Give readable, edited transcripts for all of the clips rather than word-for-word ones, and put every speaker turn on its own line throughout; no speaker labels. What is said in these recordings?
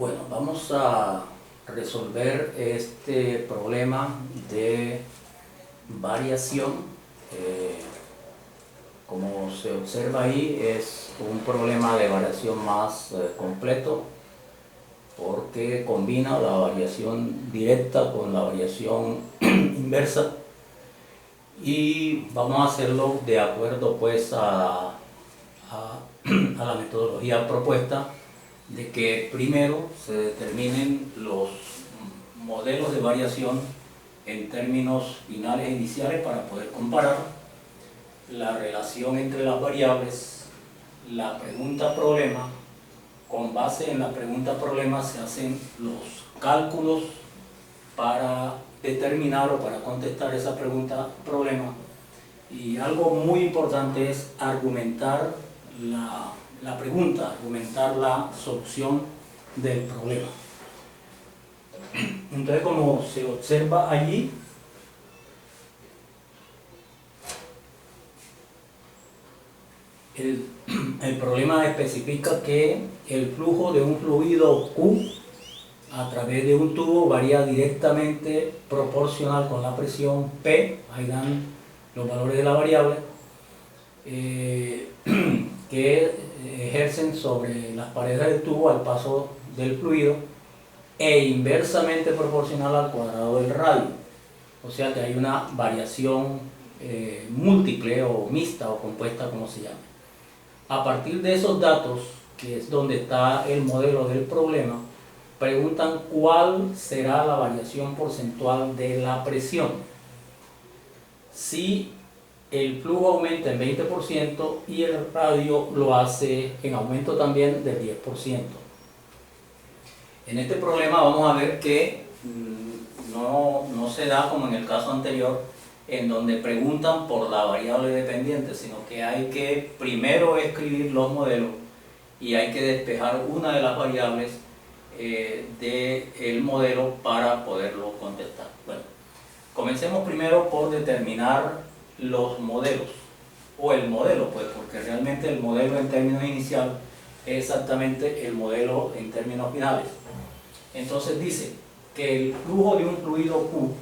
Bueno, vamos a resolver este problema de variación. Como se observa ahí, es un problema de variación más completo, porque combina la variación directa con la variación inversa, y vamos a hacerlo de acuerdo pues a la metodología propuesta, de que primero se determinen los modelos de variación en términos finales e iniciales para poder comparar la relación entre las variables, la pregunta problema. Con base en la pregunta problema se hacen los cálculos para determinar o para contestar esa pregunta problema, y algo muy importante es argumentar la pregunta, argumentar la solución del problema. Entonces, como se observa allí, el problema especifica que el flujo de un fluido Q a través de un tubo varía directamente proporcional con la presión P. Ahí dan los valores de la variable que ejercen sobre las paredes del tubo al paso del fluido, e inversamente proporcional al cuadrado del radio. O sea que hay una variación múltiple o mixta o compuesta, como se llama. A partir de esos datos, que es donde está el modelo del problema, preguntan cuál será la variación porcentual de la presión si el flujo aumenta en 20% y el radio lo hace en aumento también del 10%. En este problema vamos a ver que no se da como en el caso anterior, en donde preguntan por la variable dependiente, sino que hay que primero escribir los modelos y hay que despejar una de las variables del modelo para poderlo contestar. Bueno, comencemos primero por determinar los modelos, o el modelo, pues, porque realmente el modelo en términos iniciales es exactamente el modelo en términos finales. Entonces dice que el flujo de un fluido Q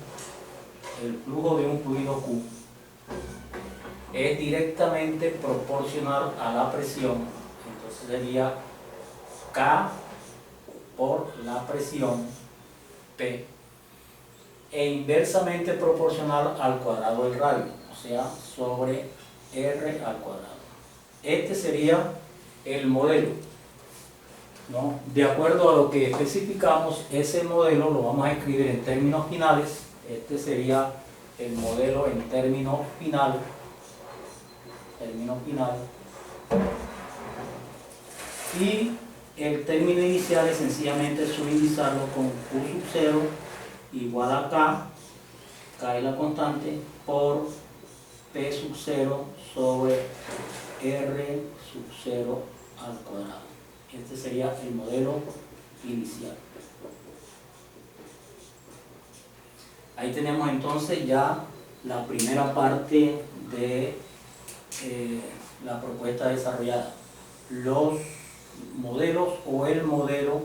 es directamente proporcional a la presión. Entonces sería K por la presión P, e inversamente proporcional al cuadrado del radio, o sea, sobre R al cuadrado. Este sería el modelo, ¿no? De acuerdo a lo que especificamos, ese modelo lo vamos a escribir en términos finales. Este sería el modelo en términos finales. Y el término inicial es sencillamente subdividirlo con Q sub 0 igual a K es la constante, por P sub 0 sobre R sub 0 al cuadrado. Este sería el modelo inicial. Ahí tenemos entonces ya la primera parte de la propuesta desarrollada. Los modelos, o el modelo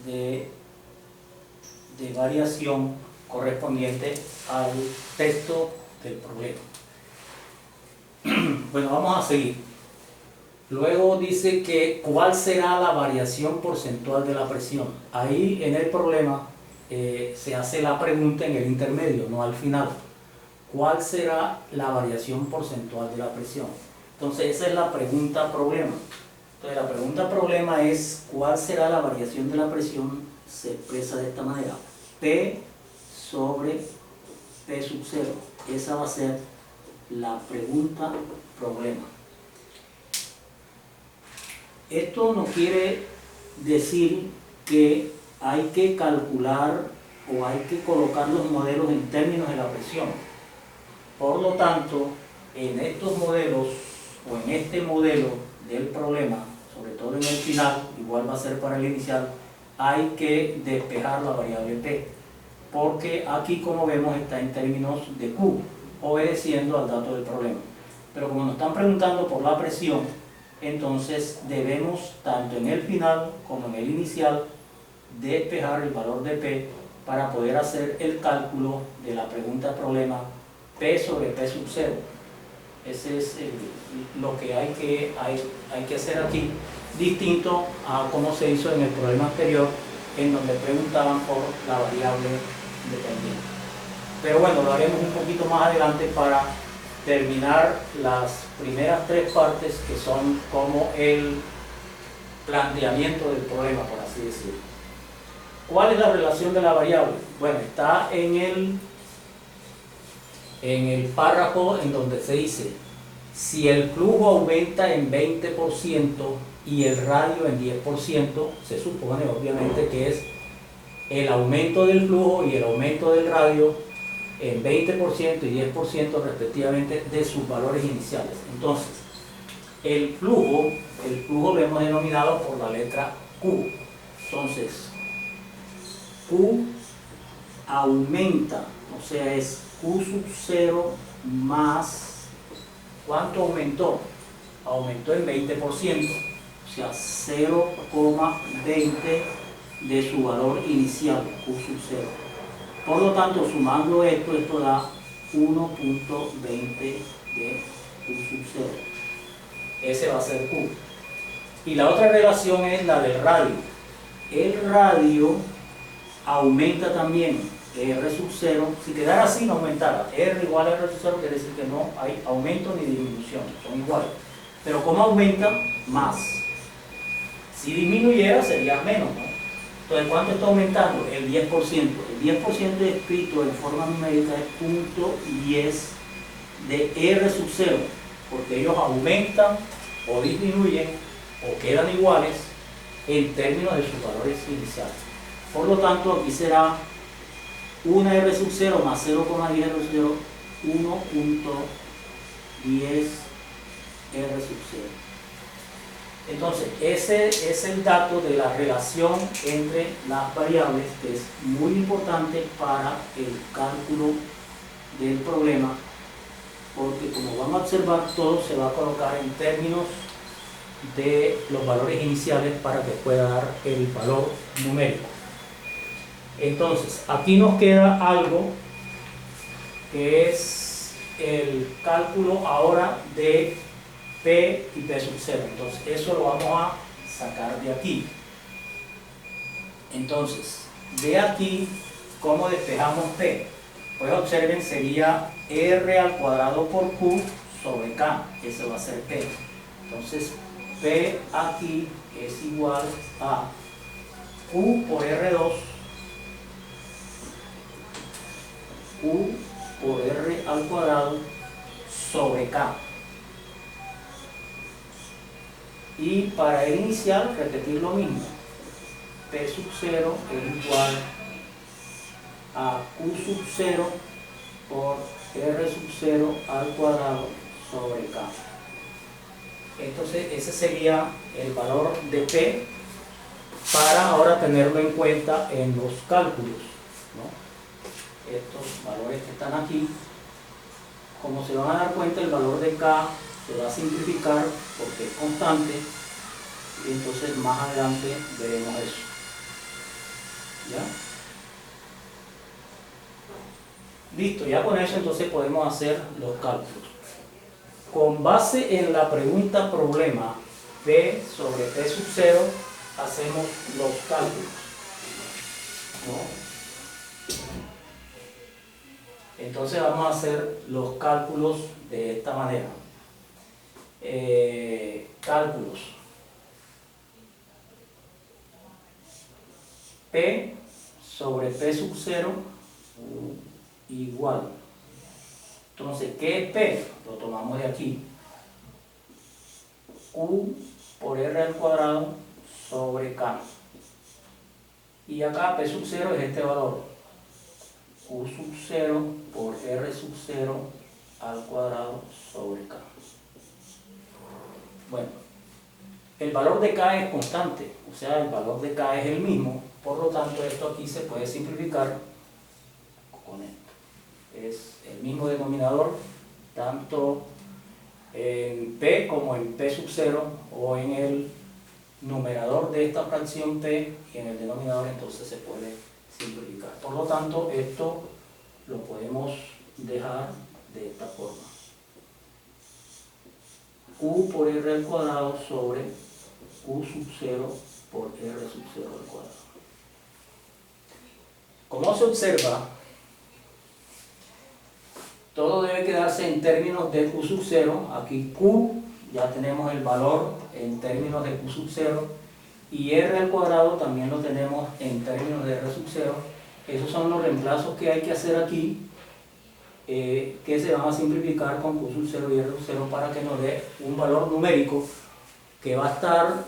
de variación correspondiente al texto del problema. Bueno, vamos a seguir. Luego dice que cuál será la variación porcentual de la presión. Ahí en el problema se hace la pregunta en el intermedio, no al final. ¿Cuál será la variación porcentual de la presión? Entonces esa es la pregunta problema. Entonces la pregunta problema es ¿cuál será la variación de la presión? Se expresa de esta manera: P sobre P sub 0. Esa va a ser la pregunta problema. Esto no quiere decir que hay que calcular o hay que colocar los modelos en términos de la presión. Por lo tanto, en estos modelos, o en este modelo del problema, sobre todo en el final, igual va a ser para el inicial, hay que despejar la variable P, porque aquí, como vemos, está en términos de Q, obedeciendo al dato del problema. Pero como nos están preguntando por la presión, entonces debemos, tanto en el final como en el inicial, despejar el valor de P para poder hacer el cálculo de la pregunta problema P sobre P sub 0. Ese es lo que hay que hacer aquí, distinto a cómo se hizo en el problema anterior, en donde preguntaban por la variable dependiente. Pero bueno, lo haremos un poquito más adelante para terminar las primeras tres partes, que son como el planteamiento del problema, por así decirlo. ¿Cuál es la relación de la variable? Bueno, está en el párrafo en donde se dice: si el flujo aumenta en 20% y el radio en 10%, se supone obviamente que es el aumento del flujo y el aumento del radio en 20% y 10% respectivamente de sus valores iniciales. Entonces, el flujo lo hemos denominado por la letra Q. Entonces, Q aumenta, o sea, es Q sub 0 más, ¿cuánto aumentó? Aumentó en 20%, o sea, 0,20 de su valor inicial, Q sub 0. Por lo tanto, sumando esto da 1.20 de Q sub 0. Ese va a ser Q. Y la otra relación es la del radio. El radio aumenta también, R sub 0, si quedara así no aumentara, R igual a R sub 0 quiere decir que no hay aumento ni disminución, son iguales. Pero como aumenta, más. Si disminuyera sería menos, ¿no? Entonces, ¿cuánto está aumentando? El 10%. El 10% escrito en forma numérica es 0.10 de R sub 0, porque ellos aumentan o disminuyen o quedan iguales en términos de sus valores iniciales. Por lo tanto, aquí será 1 R sub 0 más 0,10 R sub 0, 1.10 R sub 0. Entonces, ese es el dato de la relación entre las variables, que es muy importante para el cálculo del problema, porque como vamos a observar, todo se va a colocar en términos de los valores iniciales para que pueda dar el valor numérico. Entonces, aquí nos queda algo que es el cálculo ahora de P y P sub 0. Entonces, eso lo vamos a sacar de aquí. Entonces, de aquí, ¿cómo despejamos P? Pues observen, sería R al cuadrado por Q sobre K. Eso va a ser P. Entonces, P aquí es igual a Q por R2, Q por R al cuadrado sobre K. Y para el inicial, repetir lo mismo. P sub 0 es igual a Q sub 0 por R sub 0 al cuadrado sobre K. Entonces, ese sería el valor de P para ahora tenerlo en cuenta en los cálculos, ¿no? Estos valores que están aquí, como se van a dar cuenta, el valor de K se va a simplificar porque es constante, y entonces más adelante veremos eso. ¿Ya? Listo, ya con eso entonces podemos hacer los cálculos. Con base en la pregunta problema P sobre P sub 0, hacemos los cálculos, ¿no? Entonces vamos a hacer los cálculos de esta manera. Cálculos. P sobre P sub 0 igual. Entonces, ¿qué es P? Lo tomamos de aquí. Q por R al cuadrado sobre K. Y acá P sub 0 es este valor. Q sub 0 por R sub 0 al cuadrado sobre K. Bueno, el valor de K es constante, o sea, el valor de K es el mismo, por lo tanto esto aquí se puede simplificar con esto. Es el mismo denominador, tanto en P como en P sub 0 o en el numerador de esta fracción P y en el denominador, entonces se puede simplificar. Por lo tanto, esto lo podemos dejar de esta forma. Q por R al cuadrado sobre Q sub 0 por R sub 0 al cuadrado. Como se observa, todo debe quedarse en términos de Q sub 0. Aquí Q, ya tenemos el valor en términos de Q sub 0. Y R al cuadrado también lo tenemos en términos de R sub 0. Esos son los reemplazos que hay que hacer aquí, que se van a simplificar con Q sub 0 y R sub 0 para que nos dé un valor numérico que va a estar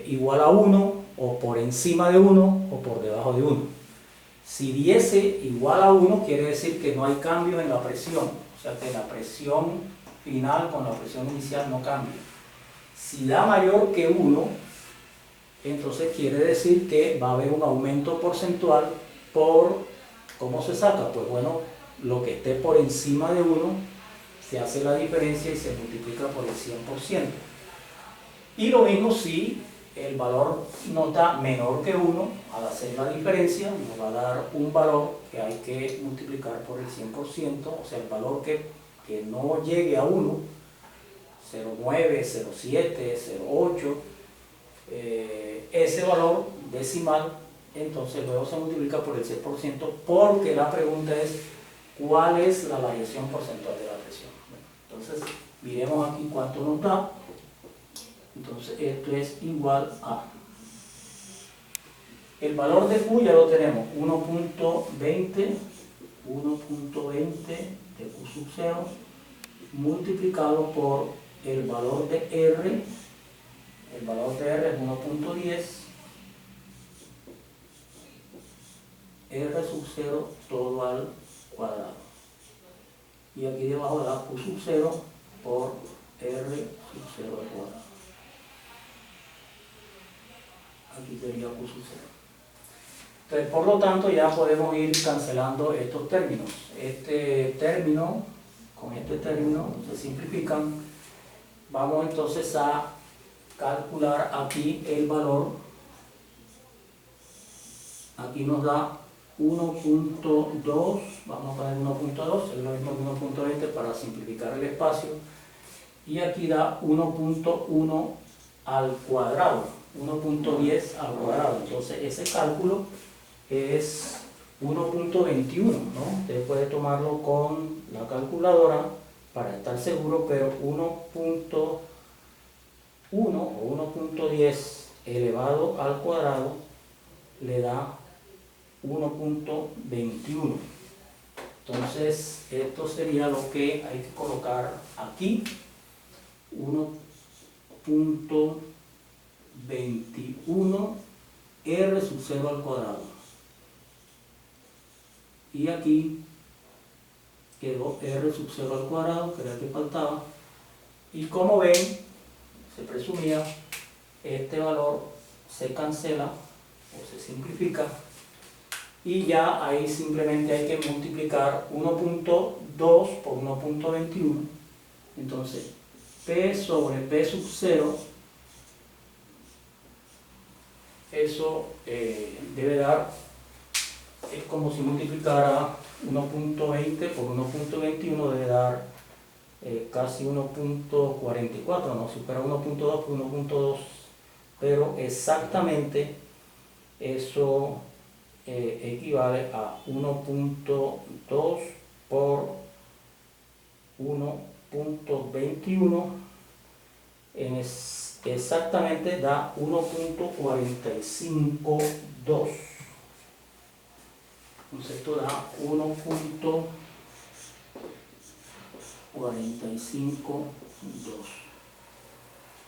igual a 1 o por encima de 1 o por debajo de 1. Si diese igual a 1 quiere decir que no hay cambios en la presión, o sea que la presión final con la presión inicial no cambia. Si da mayor que 1, entonces quiere decir que va a haber un aumento porcentual por, ¿cómo se saca? Pues bueno, lo que esté por encima de 1 se hace la diferencia y se multiplica por el 100%. Y lo mismo si el valor nos da menor que 1, al hacer la diferencia nos va a dar un valor que hay que multiplicar por el 100%, o sea, el valor que no llegue a 1, 0,9, 0,7, 0,8, ese valor decimal, entonces luego se multiplica por el 6%, porque la pregunta es ¿cuál es la variación porcentual de la presión? Entonces, miremos aquí cuánto nos da. Entonces, esto es igual a... El valor de Q ya lo tenemos, 1.20 de Q sub 0 multiplicado por el valor de R. El valor de R es 1.10, R sub 0 todo al cuadrado. Y aquí debajo da Q sub 0 por R sub 0 al cuadrado. Aquí sería Q sub 0. Entonces, por lo tanto, ya podemos ir cancelando estos términos. Este término, con este término, se simplifican. Vamos entonces a calcular aquí el valor. Aquí nos da 1.2, vamos a poner 1.2, es lo mismo que 1.20 para simplificar el espacio. Y aquí da 1.1 al cuadrado, 1.10 al cuadrado. Entonces ese cálculo es 1.21, ¿no? Usted puede tomarlo con la calculadora para estar seguro, pero 1.1 o 1.10 elevado al cuadrado le da 1.21. Entonces esto sería lo que hay que colocar aquí, 1.21 R sub 0 al cuadrado. Y aquí quedó R sub 0 al cuadrado, que era el que faltaba. Y como ven, se presumía, este valor se cancela o se simplifica. Y ya ahí simplemente hay que multiplicar 1.2 por 1.21. Entonces, P sobre P sub 0, eso debe dar, es como si multiplicara 1.20 por 1.21, debe dar casi 1.44, no supera 1.2 por 1.2, pero exactamente eso equivale a 1.2 por 1.21, exactamente da 1.452. Entonces esto da 1.452.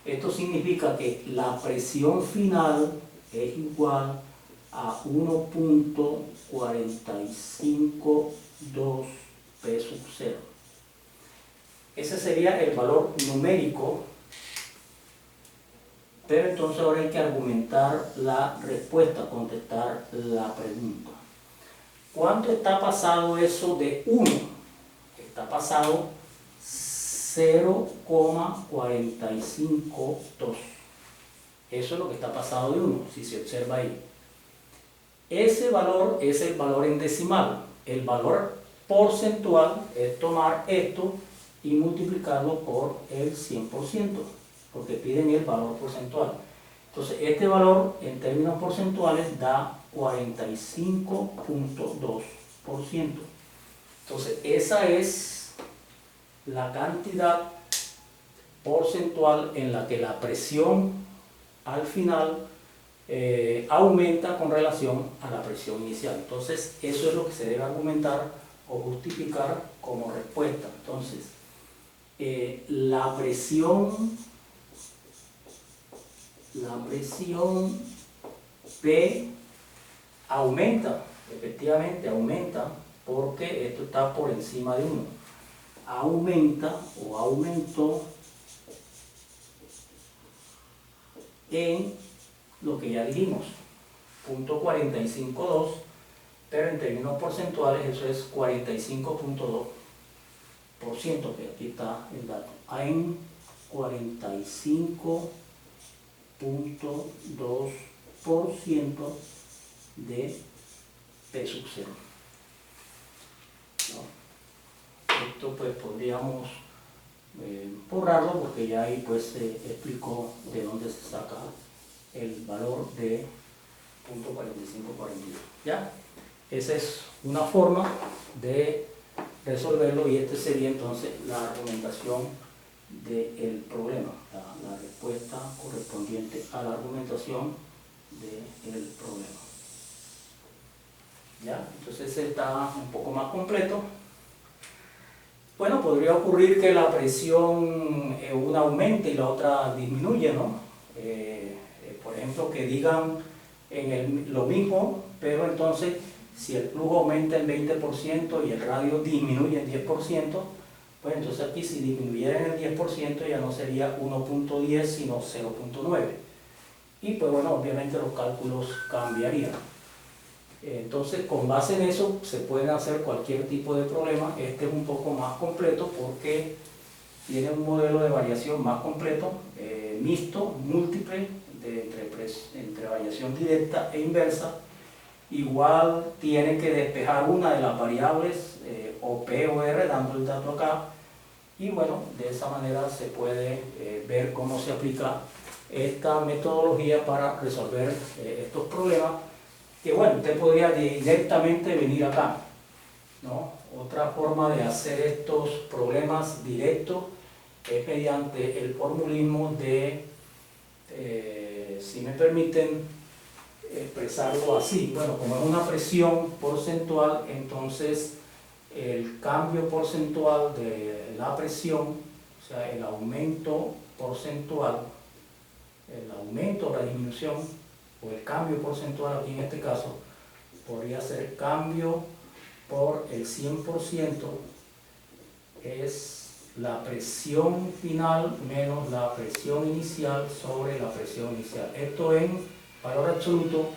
Esto significa que la presión final es igual a 1.452 P sub 0. Ese sería el valor numérico, pero entonces ahora hay que argumentar la respuesta, contestar la pregunta. ¿Cuánto está pasado eso de 1? Está pasado 0.1 0,452. Eso es lo que está pasado de 1, si se observa ahí. Ese valor es el valor en decimal. El valor porcentual es tomar esto y multiplicarlo por el 100%, porque piden el valor porcentual. Entonces, este valor en términos porcentuales da 45.2%. Entonces, esa es la cantidad porcentual en la que la presión al final aumenta con relación a la presión inicial. Entonces, eso es lo que se debe argumentar o justificar como respuesta. Entonces, la presión P aumenta, efectivamente aumenta, porque esto está por encima de 1. Aumenta o aumentó en lo que ya dijimos, 0.452, pero en términos porcentuales eso es 45.2%, que aquí está el dato, en 45.2% de P sub 0. ¿No? Esto pues podríamos borrarlo, porque ya ahí pues se explicó de dónde se saca el valor de 0.4542. ¿Ya? Esa es una forma de resolverlo, y este sería entonces la argumentación del problema, la respuesta correspondiente a la argumentación del problema. ¿Ya? Entonces ese está un poco más completo. Bueno, podría ocurrir que la presión una aumente y la otra disminuye, ¿no? Por ejemplo, que digan lo mismo, pero entonces si el flujo aumenta en 20% y el radio disminuye en 10%, pues entonces aquí si disminuyera en el 10% ya no sería 1.10 sino 0.9. Y pues bueno, obviamente los cálculos cambiarían. Entonces, con base en eso se pueden hacer cualquier tipo de problema. Este es un poco más completo porque tiene un modelo de variación más completo, mixto, múltiple, entre variación directa e inversa. Igual tiene que despejar una de las variables, o P o R, dando el dato acá. Y bueno, de esa manera se puede ver cómo se aplica esta metodología para resolver estos problemas. Que bueno, usted podría directamente venir acá, ¿no? Otra forma de hacer estos problemas directos es mediante el formulismo de, si me permiten expresarlo así, bueno, como es una presión porcentual, entonces el cambio porcentual de la presión, o sea, el aumento porcentual, el aumento o la disminución, o el cambio porcentual aquí en este caso, podría ser cambio por el 100%, es la presión final menos la presión inicial sobre la presión inicial. Esto en valor absoluto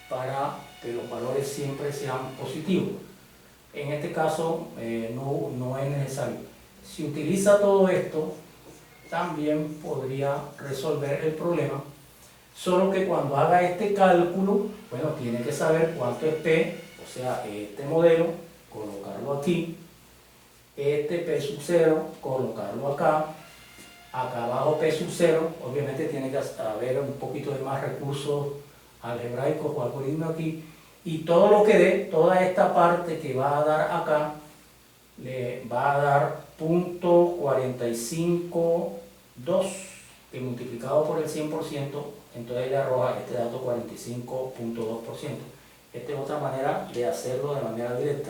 para que los valores siempre sean positivos. En este caso no es necesario. Si utiliza todo esto, también podría resolver el problema. Solo que cuando haga este cálculo, bueno, tiene que saber cuánto es P, o sea, este modelo, colocarlo aquí, este P sub 0, colocarlo acá, acá abajo P sub 0, obviamente tiene que haber un poquito de más recursos algebraicos o algoritmos aquí, y todo lo que dé, toda esta parte que va a dar acá, le va a dar 0.452, que multiplicado por el 100%, entonces le arroja este dato 45.2%. Esta es otra manera de hacerlo de manera directa.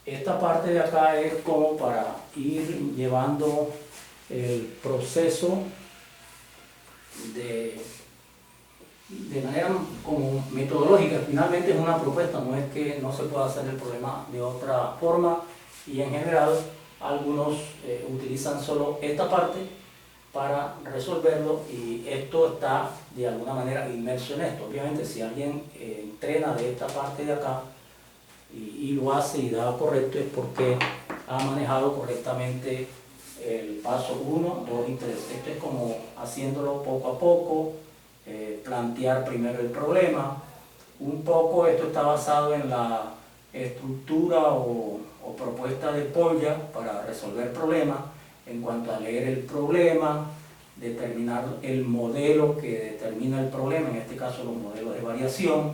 Esta parte de acá es como para ir llevando el proceso de manera como metodológica. Finalmente es una propuesta, no es que no se pueda hacer el problema de otra forma, y en general algunos utilizan solo esta parte para resolverlo, y esto está de alguna manera inmerso en esto. Obviamente si alguien entrena de esta parte de acá y lo hace y da correcto, es porque ha manejado correctamente el paso 1, 2 y 3. Esto es como haciéndolo poco a poco, plantear primero el problema. Un poco esto está basado en la estructura o propuesta de Polya para resolver problemas, en cuanto a leer el problema, determinar el modelo que determina el problema, en este caso los modelos de variación,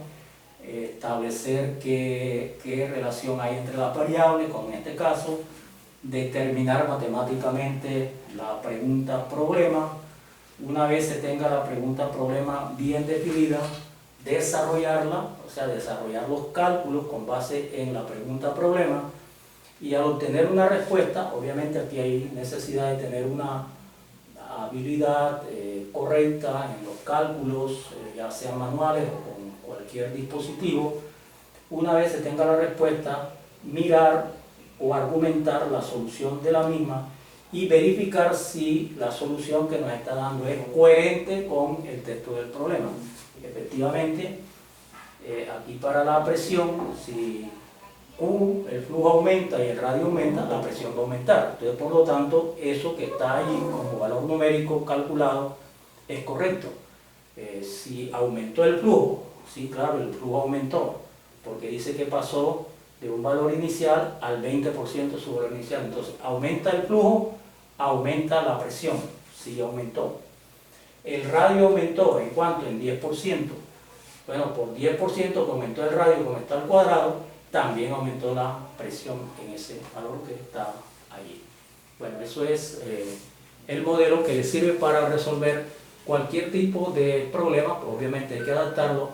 establecer qué relación hay entre las variables, como en este caso, determinar matemáticamente la pregunta problema. Una vez se tenga la pregunta problema bien definida, desarrollarla, o sea, desarrollar los cálculos con base en la pregunta problema, y al obtener una respuesta, obviamente aquí hay necesidad de tener una habilidad correcta en los cálculos, ya sean manuales o con cualquier dispositivo. Una vez se tenga la respuesta, mirar o argumentar la solución de la misma y verificar si la solución que nos está dando es coherente con el texto del problema. Efectivamente, aquí para la presión, si Q, el flujo aumenta y el radio aumenta, la presión va a aumentar. Entonces, por lo tanto, eso que está allí como valor numérico calculado es correcto. Si aumentó el flujo, sí, claro, el flujo aumentó, porque dice que pasó de un valor inicial al 20% de su valor inicial. Entonces, aumenta el flujo, aumenta la presión, sí aumentó. El radio aumentó, ¿en cuánto? En 10%. Bueno, por 10% que aumentó el radio, que aumentó al cuadrado, también aumentó la presión en ese valor que está allí. Bueno, eso es el modelo que le sirve para resolver cualquier tipo de problema. Obviamente hay que adaptarlo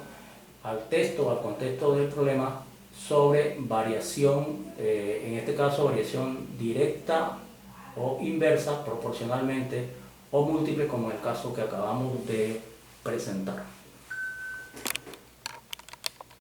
al texto, al contexto del problema, sobre variación, en este caso variación directa o inversa, proporcionalmente o múltiple, como el caso que acabamos de presentar.